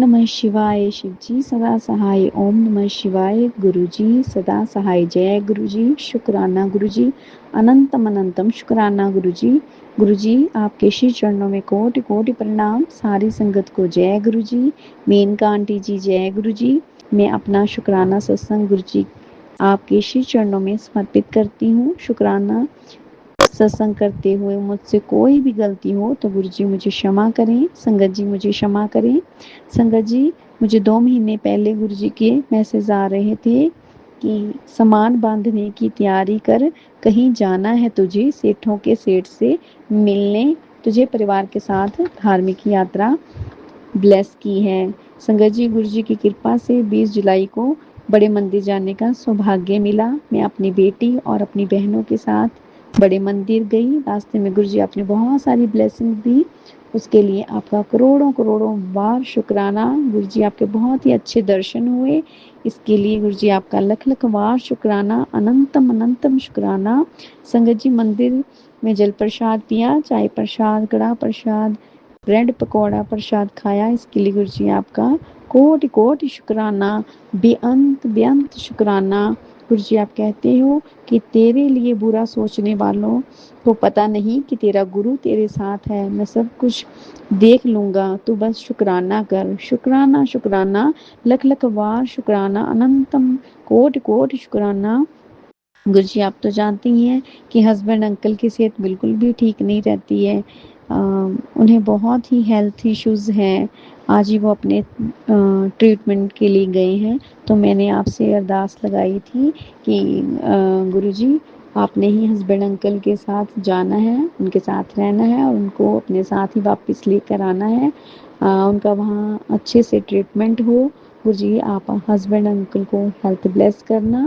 नमः शिवाय शिव जी सदा सहाय। ओम नमः शिवाय गुरु जी सदा सहाय। जय गुरु जी, शुक्राना गुरु जी, अनंतम अनंतम शुक्राना गुरु जी। गुरु जी आपके श्री चरणों में कोटि कोटि प्रणाम। सारी संगत को जय गुरु जी। मेनका आंटी जी जय गुरु जी। मैं अपना शुक्राना सत्संग गुरु जी आपके श्री चरणों में समर्पित करती हूँ। शुक्राना सत्संग करते हुए मुझसे कोई भी गलती हो तो गुरु जी मुझे क्षमा करें। संगत जी मुझे क्षमा करें। संगत जी मुझे 2 महीने पहले गुरु जी के मैसेज आ रहे थे कि सामान बांधने की तैयारी कर, कहीं जाना है तुझे, सेठों के सेठ से मिलने, तुझे परिवार के साथ धार्मिक यात्रा ब्लेस की है। संगत जी गुरु जी की कृपा से 20 जुलाई को बड़े मंदिर जाने का सौभाग्य मिला। मैं अपनी बेटी और अपनी बहनों के साथ बड़े मंदिर गई। रास्ते में गुरु जी आपने बहुत सारी ब्लेसिंग दी, उसके लिए आपका करोड़ों करोड़ों बार शुक्राना। गुरु जी आपके बहुत ही अच्छे दर्शन हुए, इसके लिए गुरु जी आपका लख लख बार शुक्राना, अनंतम अनंतम शुक्राना। संगत जी मंदिर में जल प्रसाद पिया, चाय प्रसाद, कड़ा प्रसाद, ब्रेड पकौड़ा प्रसाद खाया, इसके लिए गुरु जी आपका कोटि कोटि शुक्राना, बेअंत शुक्राना। गुरु जी आप कहते हो कि तेरे लिए बुरा सोचने वालों को पता नहीं कि तेरा गुरु तेरे साथ है। मैं सब कुछ देख लूंगा, तू बस शुक्राना कर। शुक्राना शुक्राना, लख लख बार शुक्राना, अनंतम कोटि कोटि शुक्राना। गुरु जी आप तो जानती ही हैं कि हस्बैंड अंकल की सेहत बिल्कुल भी ठीक नहीं रहती है। उन्हें बहुत ही हेल्थ इश्यूज हैं। आज ही वो अपने ट्रीटमेंट के लिए गए हैं, तो मैंने आपसे अरदास लगाई थी कि गुरु जी आपने ही हस्बैंड अंकल के साथ जाना है, उनके साथ रहना है और उनको अपने साथ ही वापस लेकर आना है। उनका वहाँ अच्छे से ट्रीटमेंट हो। गुरु जी आप हस्बैंड अंकल को हेल्थ ब्लेस करना,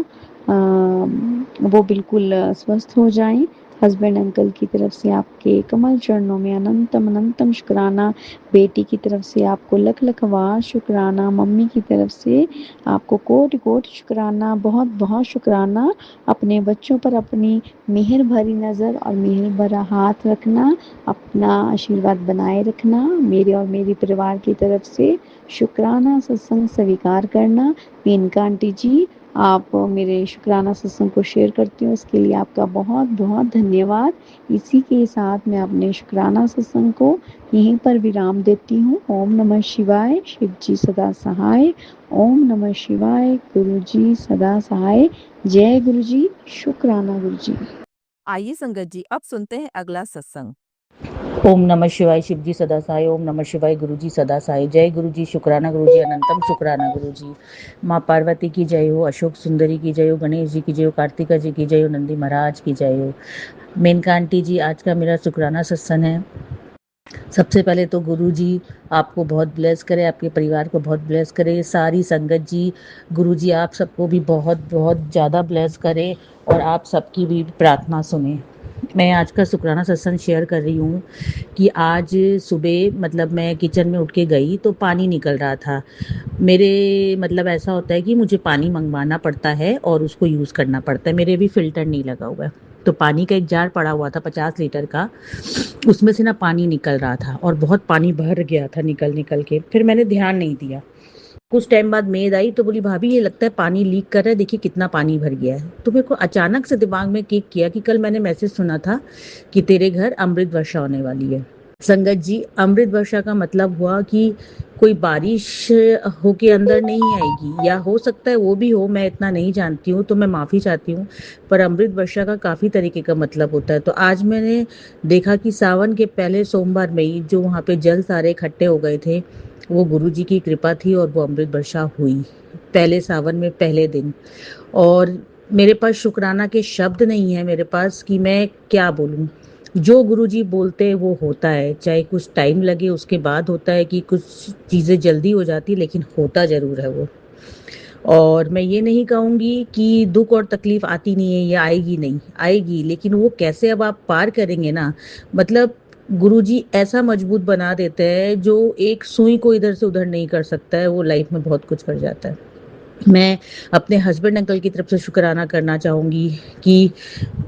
वो बिल्कुल स्वस्थ हो जाएं। हस्बैंड अंकल की तरफ से आपके कमल चरणों में अनंतम अनंतम शुक्राना। बेटी की तरफ से आपको लख लख बार शुक्राना। मम्मी की तरफ से आपको कोटि कोटि शुक्राना, बहुत बहुत शुक्राना। अपने बच्चों पर अपनी मेहर भरी नज़र और मेहर भरा हाथ रखना, अपना आशीर्वाद बनाए रखना। मेरे और मेरे परिवार की तरफ से शुक्राना सत्संग स्वीकार करना। मेनका आंटी जी आप मेरे शुक्राना सत्संग को शेयर करती हूँ, इसके लिए आपका बहुत बहुत धन्यवाद। इसी के साथ मैं अपने शुक्राना सत्संग को यहीं पर विराम देती हूँ। ओम नमः शिवाय, शिव जी सदा सहाय। ओम नमः शिवाय, गुरु जी सदा सहाय। जय गुरु जी, शुक्राना गुरु जी। आइए संगत जी अब सुनते हैं अगला सत्संग। ओम नमः शिवाय, शिव जी सदा सहाय। ओम नमः शिवाय, गुरु जी सदा सहाय। जय गुरु जी, शुक्राना गुरु जी, अनंतम शुक्राना गुरु जी। माँ पार्वती की जय हो, अशोक सुंदरी की जय हो, गणेश जी की जय हो, कार्तिका जी की जय हो, नंदी महाराज की जय हो। मेनका आंटी जी आज का मेरा शुक्राना सत्संग है। सबसे पहले तो गुरु जी आपको बहुत ब्लेस करे, आपके परिवार को बहुत ब्लेस करे। सारी संगत जी, गुरु जी आप सबको भी बहुत बहुत ज़्यादा ब्लेस करे और आप सबकी भी प्रार्थना सुने। मैं आज का शुक्राना सत्संग शेयर कर रही हूँ कि आज सुबह मतलब मैं किचन में उठ के गई तो पानी निकल रहा था। मेरे मतलब ऐसा होता है कि मुझे पानी मंगवाना पड़ता है और उसको यूज़ करना पड़ता है। मेरे भी फ़िल्टर नहीं लगा हुआ है, तो पानी का एक जार पड़ा हुआ था 50 लीटर का, उसमें से ना पानी निकल रहा था और बहुत पानी भर गया था निकल निकल के। फिर मैंने ध्यान नहीं दिया। कुछ टाइम बाद मेड आई तो बोली, भाभी ये लगता है पानी लीक कर रहा है, देखिए कितना पानी भर गया है। तो मेरे को अचानक से दिमाग में क्लिक किया कि कल मैंने मैसेज सुना था कि तेरे घर अमृत वर्षा होने वाली है। संगत जी, अमृत वर्षा का मतलब हुआ कि कोई बारिश होके अंदर नहीं आएगी, या हो सकता है वो भी हो, मैं इतना नहीं जानती हूँ तो मैं माफ़ी चाहती हूँ। पर अमृत वर्षा का काफ़ी तरीके का मतलब होता है। तो आज मैंने देखा कि सावन के पहले सोमवार में ही जो वहाँ पे जल सारे इकट्ठे हो गए थे, वो गुरु जी की कृपा थी और वो अमृत वर्षा हुई पहले सावन में पहले दिन। और मेरे पास शुक्राना के शब्द नहीं है मेरे पास कि मैं क्या बोलूं। जो गुरु जी बोलते हैं वो होता है, चाहे कुछ टाइम लगे, उसके बाद होता है कि कुछ चीज़ें जल्दी हो जाती, लेकिन होता ज़रूर है वो। और मैं ये नहीं कहूँगी कि दुख और तकलीफ आती नहीं है या आएगी नहीं, आएगी, लेकिन वो कैसे अब आप पार करेंगे ना, मतलब गुरुजी ऐसा मजबूत बना देते हैं जो एक सुई को इधर से उधर नहीं कर सकता है, वो लाइफ में बहुत कुछ कर जाता है। मैं अपने हस्बैंड अंकल की तरफ से शुक्राना करना चाहूँगी कि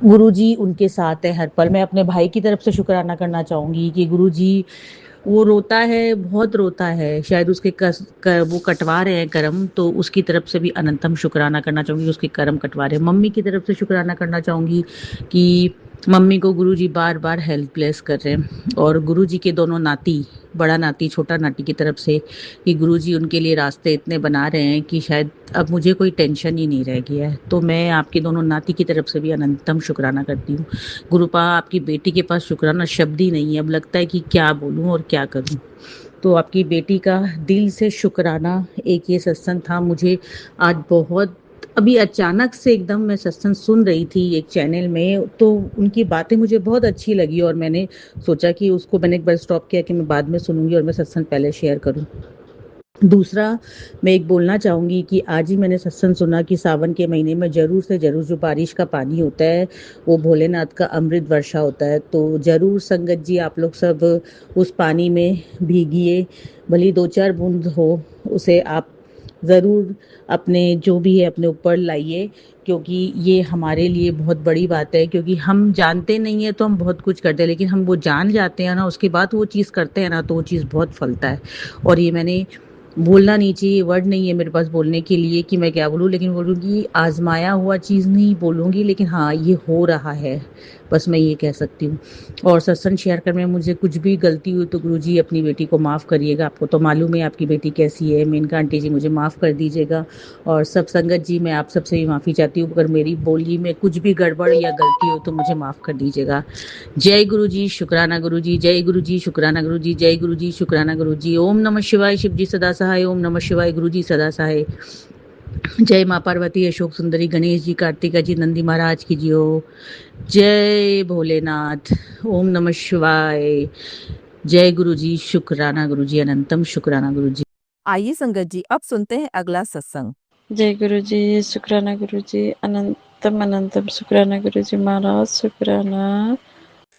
गुरुजी उनके साथ है हर पल। मैं अपने भाई की तरफ से शुक्राना करना चाहूँगी कि गुरुजी वो रोता है, बहुत रोता है, शायद उसके वो कटवा रहे हैं कर्म, तो उसकी तरफ से भी अनंतम शुक्राना करना चाहूँगी, उसके कर्म कटवा रहे हैं। मम्मी की तरफ से शुक्राना करना चाहूँगी कि मम्मी को गुरुजी बार-बार हेल्पलेस कर रहे हैं, और गुरुजी के दोनों नाती, बड़ा नाती, छोटा नाती की तरफ से, कि गुरुजी उनके लिए रास्ते इतने बना रहे हैं कि शायद अब मुझे कोई टेंशन ही नहीं रह गया है। तो मैं आपके दोनों नाती की तरफ से भी अनंतम शुक्राना करती हूँ। गुरुपा, आपकी बेटी के पास शुक्राना शब्द ही नहीं है, अब लगता है कि क्या बोलूँ और क्या करूँ। तो आपकी बेटी का दिल से शुक्राना। एक ये सत्संग था, मुझे आज बहुत अभी अचानक से एकदम मैं सत्संग सुन रही थी एक चैनल में, तो उनकी बातें मुझे बहुत अच्छी लगी और मैंने सोचा कि उसको मैंने एक बार स्टॉप किया कि मैं बाद में सुनूंगी और मैं सत्संग पहले शेयर करूं। दूसरा, मैं एक बोलना चाहूँगी कि आज ही मैंने सत्संग सुना कि सावन के महीने में ज़रूर से ज़रूर जो बारिश का पानी होता है, वो भोलेनाथ का अमृत वर्षा होता है। तो ज़रूर संगत जी आप लोग सब उस पानी में भीगिए, भले 2-4 बूंद हो, उसे आप ज़रूर अपने जो भी है अपने ऊपर लाइए, क्योंकि ये हमारे लिए बहुत बड़ी बात है। क्योंकि हम जानते नहीं हैं तो हम बहुत कुछ करते हैं, लेकिन हम वो जान जाते हैं ना, उसके बाद वो चीज़ करते हैं ना, तो वो चीज़ बहुत फलता है। और ये मैंने बोलना नहीं चाहिए, वर्ड नहीं है मेरे पास बोलने के लिए कि मैं क्या बोलूँ, लेकिन बोलूँगी आजमाया हुआ चीज़ नहीं बोलूँगी, लेकिन हाँ ये हो रहा है, बस मैं ये कह सकती हूँ। और सत्संग शेयर करने में मुझे कुछ भी गलती हुई तो गुरुजी अपनी बेटी को माफ़ करिएगा, आपको तो मालूम है आपकी बेटी कैसी है। मेनका आंटी जी मुझे माफ़ कर दीजिएगा, और सब संगत जी मैं आप सबसे भी माफ़ी चाहती हूँ, अगर मेरी बोली में कुछ भी गड़बड़ या गलती हो तो मुझे माफ़ कर दीजिएगा। जय गुरु जी, शुक्राना गुरु जी, जय गुरु जी, शुक्राना गुरु जी, जय गुरु जी, शुक्राना गुरु जी। ओम नमः शिवाय, शिव जी सदा सहाय, ओम नमः शिवाय, गुरु जी सदा सहाय। जय माँ पार्वती, अशोक सुंदरी, गणेश जी, कार्तिका जी, नंदी महाराज की जियो। जय भोलेनाथ, ओम नमः शिवाय। जय गुरु जी, शुक्राना गुरु जी, अनंतम शुक्राना गुरु जी। आइए संगत जी, अब सुनते हैं अगला सत्संग। जय गुरु जी, शुक्राना गुरु जी, अनंतम अनंतम शुक्राना गुरु जी महाराज, शुक्राना,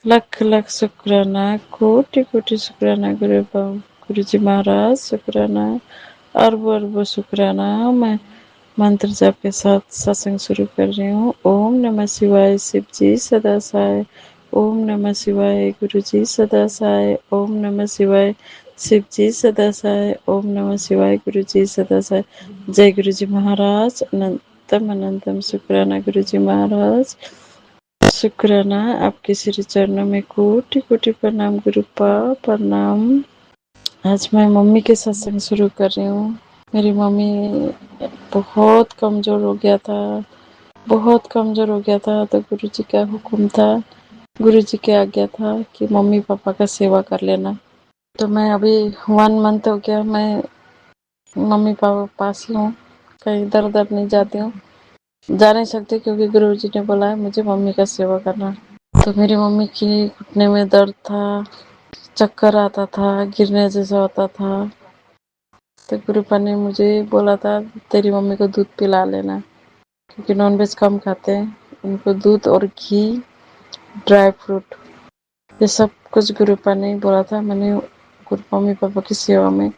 लख लख शुक्राना, कोटि कोटि शुक्राना गुरु जी महाराज, शुक्राना, अरब अरब शुक्राना। मैं मंत्र जाप के साथ सत्संग शुरू कर रही हूँ। ओम नमः शिवाय, शिव जी सदा सहाय। ओम नमः शिवाय, गुरु जी सदा सहाय। ओम नमः शिवाय, शिव जी सदा सहाय। ओम नमः शिवाय, गुरु जी सदा सहाय। जय गुरु जी महाराज, अनंतम अनंतम शुक्राना गुरु जी महाराज, शुक्राना। आपके श्री चरणों में कोटि कोटि प्रणाम गुरुपा, प्रणाम। आज मैं मम्मी के सत्संग शुरू कर रही हूँ। मेरी मम्मी बहुत कमज़ोर हो गया था, बहुत कमज़ोर हो गया था, तो गुरुजी का हुक्म था, गुरुजी की आज्ञा था कि मम्मी पापा का सेवा कर लेना। तो मैं अभी 1 मंथ हो गया, मैं मम्मी पापा पास ही हूँ, कहीं इधर उधर नहीं जाती हूँ, जा नहीं सकती, क्योंकि गुरुजी ने बोला है मुझे मम्मी का सेवा करना। तो मेरी मम्मी की घुटने में दर्द था, चक्कर आता था, गिरने जैसा होता था। तो गुरुपा ने मुझे बोला था तेरी मम्मी को दूध पिला लेना, क्योंकि नॉनवेज कम खाते हैं, उनको दूध और घी, ड्राई फ्रूट, ये सब कुछ गुरुपा ने बोला था। मैंने मम्मी पापा की सेवा में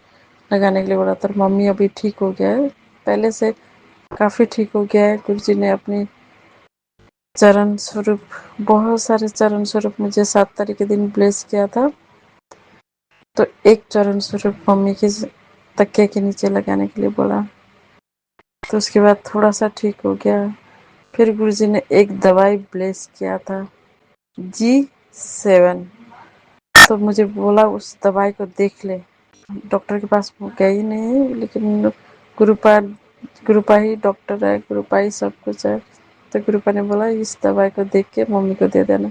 लगाने के लिए बोला था। मम्मी अभी ठीक हो गया है, पहले से काफ़ी ठीक हो गया है। गुरुजी ने अपनी चरण स्वरूप, बहुत सारे चरण स्वरूप मुझे 7 तारीख के दिन ब्लेस किया था, तो एक चरण स्वरूप मम्मी के तकिया के नीचे लगाने के लिए बोला, तो उसके बाद थोड़ा सा ठीक हो गया। फिर गुरुजी ने एक दवाई ब्लेस किया था, G7, तो मुझे बोला उस दवाई को देख ले। डॉक्टर के पास वो गई नहीं, लेकिन गुरुपा गुरुपा ही डॉक्टर है, गुरुपा ही सब कुछ है। तो गुरुपा ने बोला इस दवाई को देख के मम्मी को दे देना।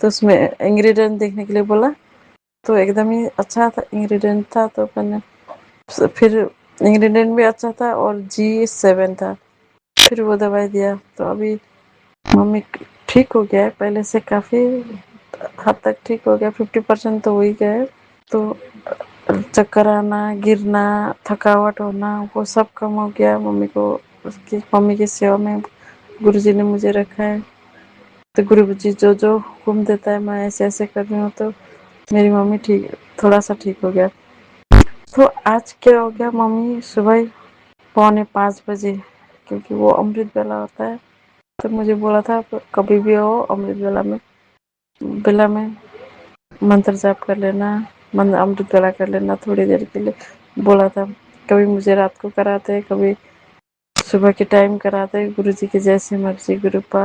तो उसमें इंग्रेडिएंट देखने के लिए बोला, तो एकदम ही अच्छा था इंग्रेडिएंट था, तो मैंने फिर इंग्रेडिएंट भी अच्छा था और G7 था, फिर वो दवाई दिया। तो अभी मम्मी ठीक हो गया है, पहले से काफ़ी हद तक ठीक हो गया, 50% तो हो ही गया है। तो चक्कर आना, गिरना, थकावट होना, वो सब कम हो गया। मम्मी को, उसकी मम्मी की सेवा में गुरुजी ने मुझे रखा है। तो गुरुजी जो जो हुक्म देता है मैं ऐसे ऐसे कर रही हूँ, तो मेरी मम्मी ठीक, थोड़ा सा ठीक हो गया। तो आज क्या हो गया, मम्मी सुबह 4:45 बजे, क्योंकि वो अमृत वेला होता है, तो मुझे बोला था कभी भी हो अमृत वेला में मंत्र जाप कर लेना। मन अमृत वेला कर लेना थोड़ी देर के लिए, बोला था। कभी मुझे रात को कराते, कभी सुबह के टाइम कराते। गुरुजी की जैसी मर्जी गुरुपा।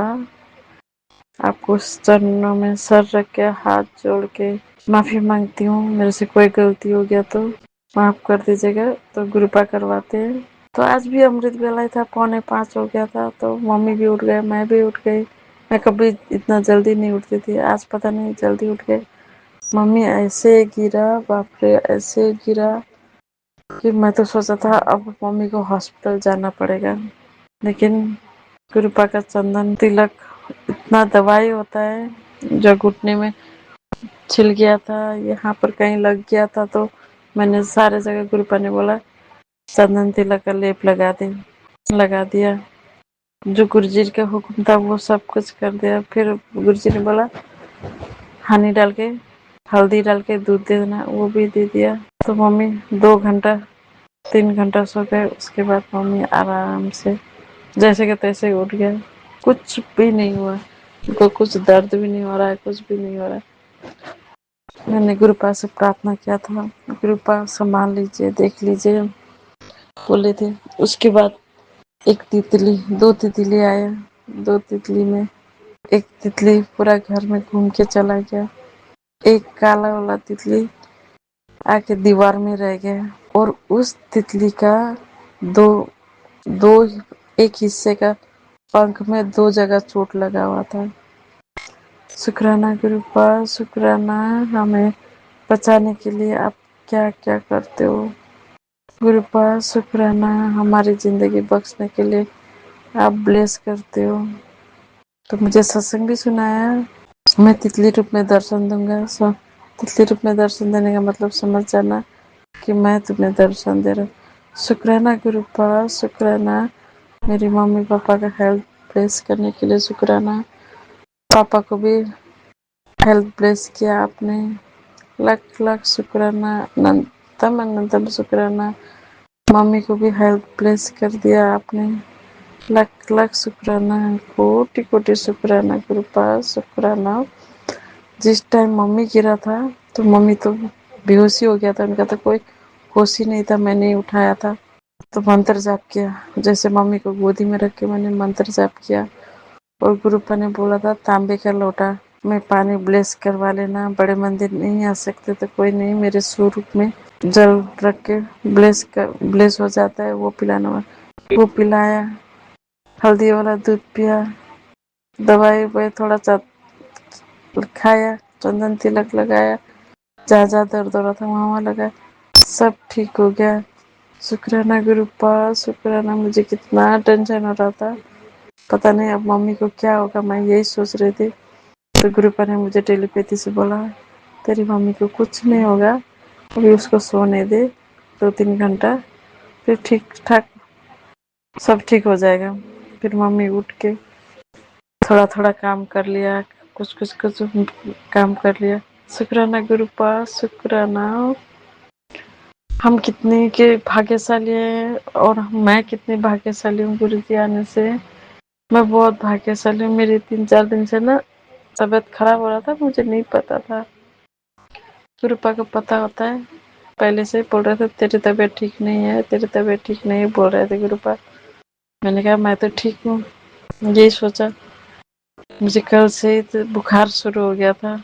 आपको चरणों में सर रख के हाथ जोड़ के माफी मांगती हूँ, मेरे से कोई गलती हो गया तो माफ कर दीजिएगा। तो गुरुपा करवाते हैं। तो आज भी अमृत वेला ही था, 4:45 हो गया था। तो मम्मी भी उठ गए, मैं भी उठ गई। मैं कभी इतना जल्दी नहीं उठती थी, आज पता नहीं जल्दी उठ गए। मम्मी ऐसे गिरा, बाप रे ऐसे गिरा कि मैं तो सोचा था अब मम्मी को हॉस्पिटल जाना पड़ेगा। लेकिन कृपा का चंदन तिलक इतना दवाई होता है, जो घुटने में छिल गया था, यहाँ पर कहीं लग गया था, तो मैंने सारे जगह गुरुपा ने बोला चंदन तिलक का लेप लगा दे, लगा दिया। जो गुरुजी का हुक्म था वो सब कुछ कर दिया। फिर गुरुजी ने बोला हनी डाल के, हल्दी डाल के दूध दे देना, वो भी दे दिया। तो मम्मी 2 घंटा 3 घंटा सो गए। उसके बाद मम्मी आराम से जैसे के तैसे उठ गए, कुछ भी नहीं हुआ उनको, कुछ दर्द भी नहीं हो रहा है, कुछ भी नहीं हो रहा है। मैंने गुरुपा से प्रार्थना किया था, गुरुपा संभाल लीजिए, देख लीजिए बोले थे। उसके बाद एक तितली, 2 तितली आया। 2 तितली में एक तितली पूरा घर में घूम के चला गया। एक काला वाला तितली आके दीवार में रह गया, और उस तितली का दो दो एक हिस्से का पंख में 2 जगह चोट लगा हुआ था। शुक्राना गुरुपा, शुक्राना हमें बचाने के लिए आप क्या क्या करते हो। गुरुपा शुक्राना हमारी जिंदगी बख्शने के लिए आप ब्लेस करते हो। तो मुझे सत्संग भी सुनाया। मैं तितली रूप में दर्शन दूंगा। तितली रूप में दर्शन देने का मतलब समझ जाना कि मैं तुम्हें दर्शन दे रहा हूँ। शुक्राना गुरुपा, शुक्राना मेरी मम्मी पापा का हेल्थ ब्लेस करने के लिए। शुक्राना पापा को भी हेल्थ ब्लेस किया आपने। लाख लाख शुक्राना, अनंतम अनंतम शुक्राना मम्मी को भी हेल्थ ब्लेस कर दिया आपने। लाख लाख शुक्राना, कोटि कोटि शुक्राना गुरुपा, शुक्राना। जिस टाइम मम्मी गिरा था तो मम्मी तो बेहोशी हो गया था, उनका तो कोई होश ही नहीं था। मैंने ही उठाया था, तो मंत्र जाप किया। जैसे मम्मी को गोदी में रख के मैंने मंत्र जाप किया। और गुरुपा ने बोला था तांबे का लोटा में पानी ब्लेस करवा लेना, बड़े मंदिर नहीं आ सकते तो कोई नहीं, मेरे स्वरूप में जल रख के ब्लेस हो जाता है, वो पिलाना। वो पिलाया, हल्दी वाला दूध पिया, दवाई वही थोड़ा सा खाया, चंदन तिलक लगाया, जहाँ जहाँ दर्द हो रहा था वहाँ वहाँ लगाया, सब ठीक हो गया। शुक्राना गुरुपा, शुक्राना। मुझे कितना टेंशन हो रहा था, पता नहीं अब मम्मी को क्या होगा, मैं यही सोच रही थी। तो गुरुपा ने मुझे टेलीपैथी से बोला तेरी मम्मी को कुछ नहीं होगा, अभी उसको सोने दे 2-3 घंटा, फिर ठीक ठाक सब ठीक हो जाएगा। फिर मम्मी उठ के थोड़ा थोड़ा काम कर लिया, कुछ काम कर लिया। शुक्राना गुरुपा, शुक्राना। हम कितने के भाग्यशाली हैं, और मैं कितनी भाग्यशाली हूँ गुरु जी आने से। मैं बहुत भाग्यशाली हूँ। मेरी 3-4 दिन से ना तबीयत खराब हो रहा था, मुझे नहीं पता था। गुरुपा को पता होता है, पहले से बोल रहे थे तेरी तबीयत ठीक नहीं है, तेरी तबीयत ठीक नहीं है, बोल रहे थे गुरुपा। मैंने कहा मैं तो ठीक हूँ, यही सोचा। मुझे कल से ही तो बुखार शुरू हो गया था,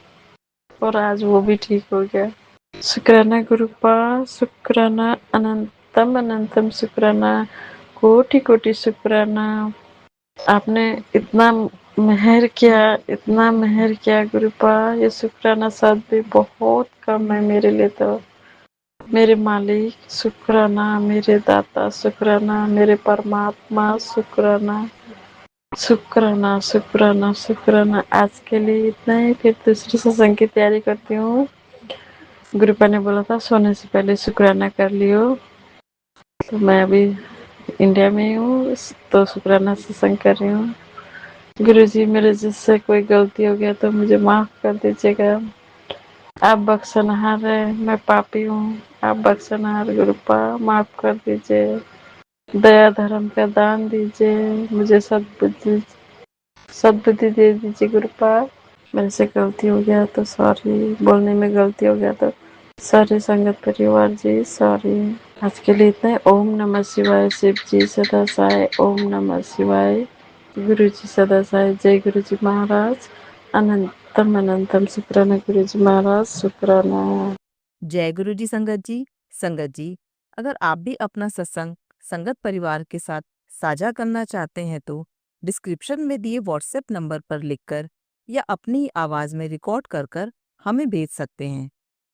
और आज वो भी ठीक हो गया। शुक्राना गुरुपा, शुक्राना, अनंतम अनंतम शुक्राना, कोटि कोटि शुक्राना। आपने इतना मेहर किया, इतना मेहर किया गुरुपा, ये शुक्राना शब्द भी बहुत कम है मेरे लिए। तो मेरे मालिक शुक्राना, मेरे दाता शुक्राना, मेरे परमात्मा शुक्राना, शुक्राना शुक्राना शुक्राना। आज के लिए इतना ही, फिर दूसरी सत्संग की तैयारी करती हूँ। गुरुपा ने बोला था सोने से पहले शुक्राना कर लियो, तो मैं अभी इंडिया में ही हूँ, तो शुक्राना सत्संग कर रही हूँ। गुरुजी मेरे जिससे कोई गलती हो गया तो मुझे माफ कर दीजिएगा। आप बख्शनहार है, मैं पापी हूँ, आप बख्शनहार गुरुपा, माफ कर दीजिए। दया धर्म का दान दीजिए, मुझे सद्बुद्धि दे दीजिए गुरुपा। मेरे से गलती हो गया तो सॉरी, बोलने में गलती हो गया तो सारे संगत परिवार जी सॉरी। आज के लिए इतना है। ओम नमः शिवाय। शिव जी सदा सहाय। ओम नमः शिवाय। गुरु जी सदा सहाय। जय गुरु जी महाराज। अनंतम अनंतम शुक्राना गुरु जी महाराज। शुक्राना। जय गुरु जी संगत जी। संगत जी, अगर आप भी अपना सत्संग संगत परिवार के साथ साझा करना चाहते हैं तो डिस्क्रिप्शन में दिए व्हाट्सएप नंबर पर लिखकर या अपनी आवाज में रिकॉर्ड कर कर हमें भेज सकते हैं।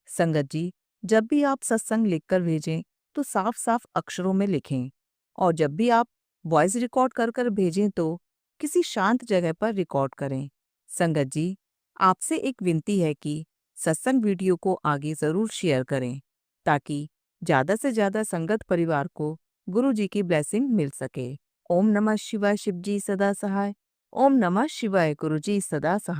संगत जी, जब भी आप सत्संग लिखकर भेजें तो साफ साफ अक्षरों में लिखें, और जब भी आप वॉइस रिकॉर्ड कर कर भेजें तो किसी शांत जगह पर रिकॉर्ड करें। संगत जी, आपसे एक विनती है कि सत्संग वीडियो को आगे जरूर शेयर करें ताकि ज्यादा से ज्यादा संगत परिवार को गुरु जी की ब्लेसिंग मिल सके। ओम नमः शिवाय। शिव जी सदा सहाय। ओम नमः शिवाय। गुरु जी सदा सहाय।